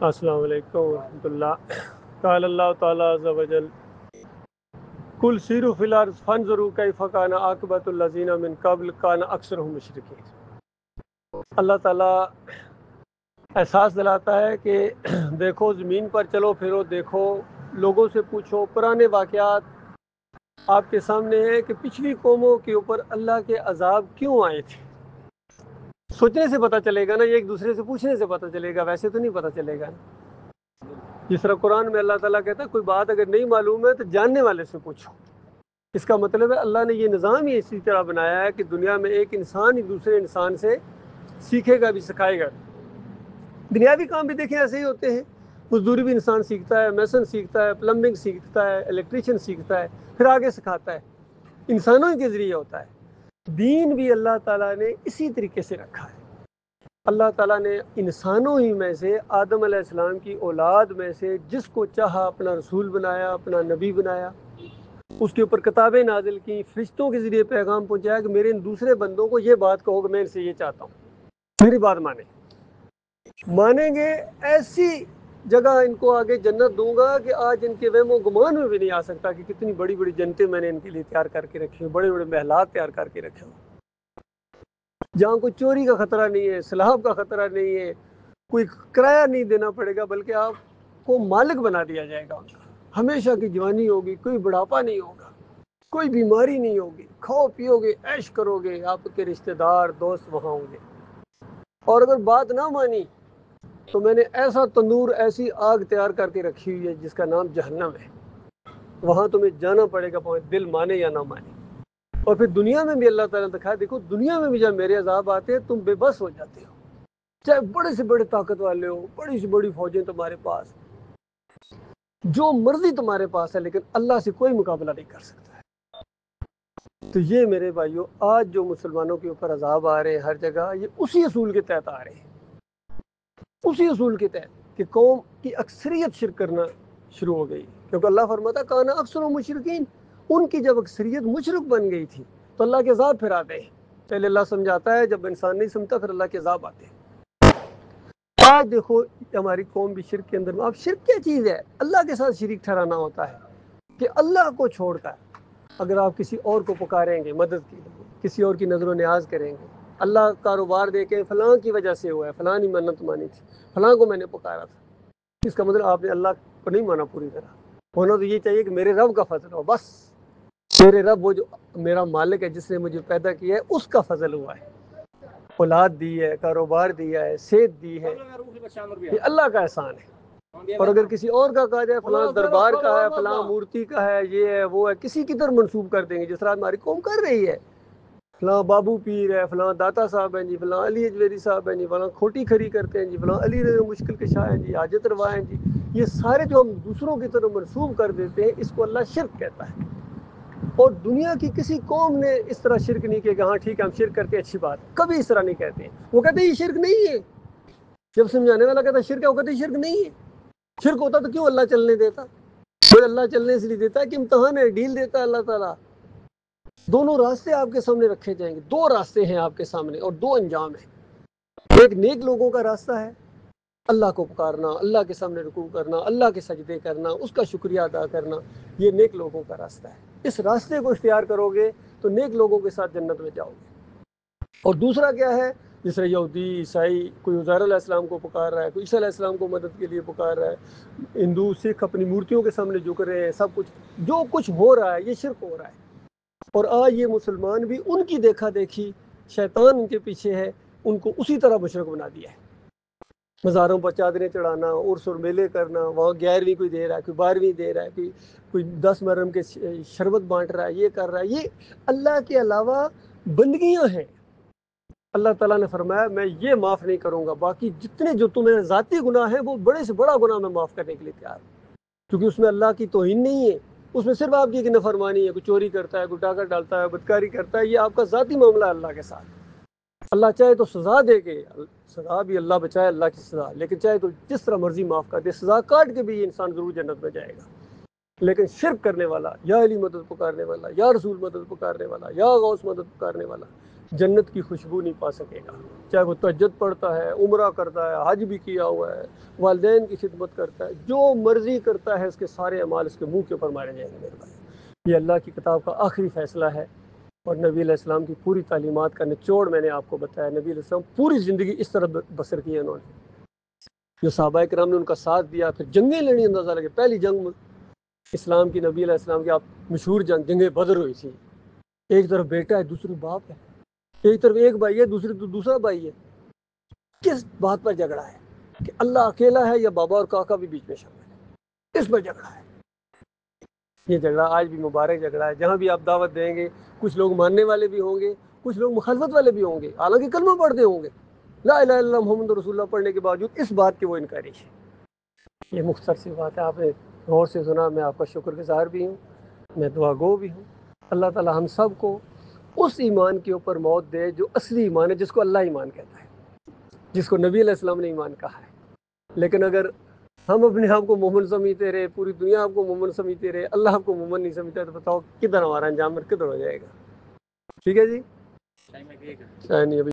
السلام علیکم ورحمۃ اللہ۔ قال اللہ تعالیٰ عز و جل کل سیروا فی الارض فانظروا کیف کان عاقبۃ الذین من قبل کان اکثرهم مشرکین۔ اللہ تعالیٰ احساس دلاتا ہے کہ دیکھو زمین پر چلو پھرو، دیکھو لوگوں سے پوچھو، پرانے واقعات آپ کے سامنے ہیں کہ پچھلی قوموں کے اوپر اللہ کے عذاب کیوں آئے تھے۔ سوچنے سے پتہ چلے گا نا، یہ ایک دوسرے سے پوچھنے سے پتہ چلے گا، ویسے تو نہیں پتہ چلے گا نا۔ جس طرح قرآن میں اللہ تعالیٰ کہتا ہے کوئی بات اگر نہیں معلوم ہے تو جاننے والے سے پوچھو۔ اس کا مطلب ہے اللہ نے یہ نظام ہی اسی طرح بنایا ہے کہ دنیا میں ایک انسان ہی دوسرے انسان سے سیکھے گا بھی سکھائے گا۔ دنیاوی کام بھی دیکھیں ایسے ہی ہوتے ہیں، مزدوری بھی انسان سیکھتا ہے، میسن سیکھتا ہے، پلمبنگ سیکھتا ہے، الیکٹریشین سیکھتا ہے، پھر آگے سکھاتا ہے، انسانوں کے ذریعے ہوتا ہے۔ دین بھی اللہ تعالیٰ نے اسی طریقے سے رکھا ہے۔ اللہ تعالیٰ نے انسانوں ہی میں سے آدم علیہ السلام کی اولاد میں سے جس کو چاہا اپنا رسول بنایا، اپنا نبی بنایا، اس کے اوپر کتابیں نازل کی، فرشتوں کے ذریعے پیغام پہنچایا کہ میرے ان دوسرے بندوں کو یہ بات کہو کہ میں ان سے یہ چاہتا ہوں، میری بات مانیں گے، ایسی جگہ ان کو آگے جنت دوں گا کہ آج ان کے وہم و گمان میں بھی نہیں آ سکتا کہ کتنی بڑی بڑی جنتیں میں نے ان کے لیے تیار کر کے رکھی ہوں، بڑے بڑے محلات تیار کر کے رکھے ہوں، جہاں کوئی چوری کا خطرہ نہیں ہے، سلاب کا خطرہ نہیں ہے، کوئی کرایہ نہیں دینا پڑے گا، بلکہ آپ کو مالک بنا دیا جائے گا۔ ہمیشہ کی جوانی ہوگی، کوئی بڑھاپا نہیں ہوگا، کوئی بیماری نہیں ہوگی، کھاؤ پیو گے، عیش کرو گے، آپ کے رشتہ دار دوست وہاں ہوں گے۔ اور اگر بات نہ مانی تو میں نے ایسا تندور، ایسی آگ تیار کر کے رکھی ہوئی ہے جس کا نام جہنم ہے، وہاں تمہیں جانا پڑے گا، دل مانے یا نہ مانے۔ اور پھر دنیا میں بھی اللہ تعالیٰ نے دکھایا، دیکھو دنیا میں بھی جب میرے عذاب آتے ہیں تم بے بس ہو جاتے ہو، چاہے بڑے سے بڑے طاقت والے ہو، بڑی سے بڑی فوجیں تمہارے پاس، جو مرضی تمہارے پاس ہے، لیکن اللہ سے کوئی مقابلہ نہیں کر سکتا ہے۔ تو یہ میرے بھائیوں، آج جو مسلمانوں کے اوپر عذاب آ رہے ہیں ہر جگہ، یہ اسی اصول کے تحت آ رہے ہیں، اسی اصول کے تحت کہ قوم کی اکثریت شرک کرنا شروع ہو گئی، کیونکہ اللہ فرماتا کانا اکثر مشرکین، ان کی جب اکثریت مشرک بن گئی تھی تو اللہ کے عذاب پھر آتے ہیں۔ پہلے اللہ سمجھاتا ہے، جب انسان نہیں سمجھتا پھر اللہ کے عذاب آتے ہیں۔ آج دیکھو ہماری قوم بھی شرک کے اندر، اب شرک کیا چیز ہے؟ اللہ کے ساتھ شریک ٹھہرانا ہوتا ہے کہ اللہ کو چھوڑ کر اگر آپ کسی اور کو پکاریں گے مدد کے لیے، کسی اور کی نظر و نیاز کریں گے، اللہ کاروبار دے کے فلاں کی وجہ سے ہوا ہے، فلاں ہی منت مانی تھی، فلاں کو میں نے پکارا تھا، اس کا مطلب آپ نے اللہ کو نہیں مانا پوری طرح۔ ہونا تو یہ چاہیے کہ میرے رب کا فضل ہو، بس میرے رب، وہ جو میرا مالک ہے جس نے مجھے پیدا کیا ہے، اس کا فضل ہوا ہے، اولاد دی ہے، کاروبار دیا ہے، صحت دی ہے، یہ اللہ کا احسان ہے۔ اور اگر کسی اور کا کہا جائے فلاں دربار کا ہے، فلاں مورتی کا ہے، یہ ہے وہ ہے، کسی کی طرف منسوب کر دیں گے، جس طرح ہماری قوم کر رہی ہے۔ فلاں بابو پیر ہے، فلاں داتا صاحب ہیں جی، فلاں علی اجمیری صاحب ہیں جی، فلاں کھوٹی کھری کرتے ہیں جی، فلاں علی مشکل کشا ہیں جی، حاجت روا ہیں جی، یہ سارے جو ہم دوسروں کی طرف منسوب کر دیتے ہیں، اس کو اللہ شرک کہتا ہے۔ اور دنیا کی کسی قوم نے اس طرح شرک نہیں کیا کہ ہاں ٹھیک ہے ہم شرک کرتے اچھی بات، کبھی اس طرح نہیں کہتے ہیں۔ وہ کہتے ہیں یہ شرک نہیں ہے، جب سمجھانے والا کہتا ہے شرک ہے، وہ کہتے ہیں شرک نہیں ہے۔ شرک ہوتا تو کیوں اللہ چلنے دیتا؟ کوئی اللہ چلنے اس لیے دیتا ہے کہ امتحان ہے، ڈیل دیتا ہے اللہ تعالیٰ۔ دونوں راستے آپ کے سامنے رکھے جائیں گے، دو راستے ہیں آپ کے سامنے اور دو انجام ہیں۔ ایک نیک لوگوں کا راستہ ہے، اللہ کو پکارنا، اللہ کے سامنے رکوع کرنا، اللہ کے سجدے کرنا، اس کا شکریہ ادا کرنا، یہ نیک لوگوں کا راستہ ہے۔ اس راستے کو اختیار کرو گے تو نیک لوگوں کے ساتھ جنت میں جاؤ گے۔ اور دوسرا کیا ہے؟ جس طرح یہودی، عیسائی، کوئی عزیر علیہ السلام کو پکار رہا ہے، کوئی عیسیٰ علیہ السلام کو مدد کے لیے پکار رہا ہے، ہندو سکھ اپنی مورتیوں کے سامنے جھک رہے ہیں، سب کچھ جو کچھ ہو رہا ہے یہ شرک ہو رہا ہے۔ اور آج یہ مسلمان بھی ان کی دیکھا دیکھی، شیطان ان کے پیچھے ہے، ان کو اسی طرح مشرک بنا دیا ہے۔ مزاروں پر چادریں چڑھانا، عرس اور میلے کرنا، وہاں 11ویں کوئی دے رہا ہے، کوئی 12ویں دے رہا ہے، کوئی 10 محرم کے شربت بانٹ رہا ہے، یہ کر رہا ہے، یہ اللہ کے علاوہ بندگیاں ہیں۔ اللہ تعالیٰ نے فرمایا میں یہ معاف نہیں کروں گا، باقی جتنے جو تمہیں ذاتی گناہ ہیں وہ بڑے سے بڑا گناہ میں معاف کرنے کے لیے تیار ہوں، کیونکہ اس میں اللہ کی توہین نہیں ہے، اس میں صرف آپ کی ایک نافرمانی ہے، کوئی چوری کرتا ہے، کوئی ڈاکہ ڈالتا ہے، بدکاری کرتا ہے، یہ آپ کا ذاتی معاملہ ہے اللہ کے ساتھ۔ اللہ چاہے تو سزا دے گے، سزا بھی اللہ بچائے، اللہ کی سزا، لیکن چاہے تو جس طرح مرضی معاف کر دے، سزا کاٹ کے بھی یہ انسان ضرور جنت میں جائے گا۔ لیکن شرک کرنے والا، یا علی مدد پکارنے والا، یا رسول مدد پکارنے والا، یا غوث مدد پکارنے والا، جنت کی خوشبو نہیں پا سکے گا، چاہے وہ تہجد پڑھتا ہے، عمرہ کرتا ہے، حج بھی کیا ہوا ہے، والدین کی خدمت کرتا ہے، جو مرضی کرتا ہے، اس کے سارے اعمال اس کے منہ کے اوپر مارے جائیں گے میرے بھائی۔ یہ اللہ کی کتاب کا آخری فیصلہ ہے، اور نبی علیہ السلام کی پوری تعلیمات کا نچوڑ میں نے آپ کو بتایا۔ نبی علیہ السلام پوری زندگی اس طرح بسر کی ہے انہوں نے، جو صحابہ کرام نے ان کا ساتھ دیا، پھر جنگیں لڑی، اندازہ لگے پہلی جنگ اسلام کی، نبی علیہ السلام کی آپ مشہور جنگ بدر ہوئی تھی۔ ایک طرف بیٹا ہے، دوسری باپ ہے، ایک طرف ایک بھائی ہے، دوسری طرف دوسرا بھائی ہے۔ کس بات پر جھگڑا ہے کہ اللہ اکیلا ہے یا بابا اور کاکا بھی بیچ میں شامل ہے؟ اس پر جھگڑا ہے۔ یہ جھگڑا آج بھی مبارک جھگڑا ہے، جہاں بھی آپ دعوت دیں گے کچھ لوگ ماننے والے بھی ہوں گے، کچھ لوگ مخالفت والے بھی ہوں گے، حالانکہ کلمہ پڑھتے ہوں گے، لا الہ الا اللہ محمد رسول اللہ پڑھنے کے باوجود اس بات کے وہ انکاری ہے۔ یہ مختصر سی بات ہے، آپ نے غور سے سنا، میں آپ کا شکر گزار بھی ہوں، میں دعا گو بھی ہوں۔ اللہ تعالی ہم سب کو اس ایمان کے اوپر موت دے جو اصلی ایمان ہے، جس کو اللہ ایمان کہتا ہے، جس کو نبی علیہ السلام نے ایمان کہا ہے۔ لیکن اگر ہم اپنے آپ کو مومن سمجھتے رہے، پوری دنیا آپ کو مومن سمجھتے رہے، اللہ آپ کو مومن نہیں سمجھتا، تو بتاؤ کدھر ہمارا انجام کدھر ہو جائے گا؟ ٹھیک ہے جی، نہیں ابھی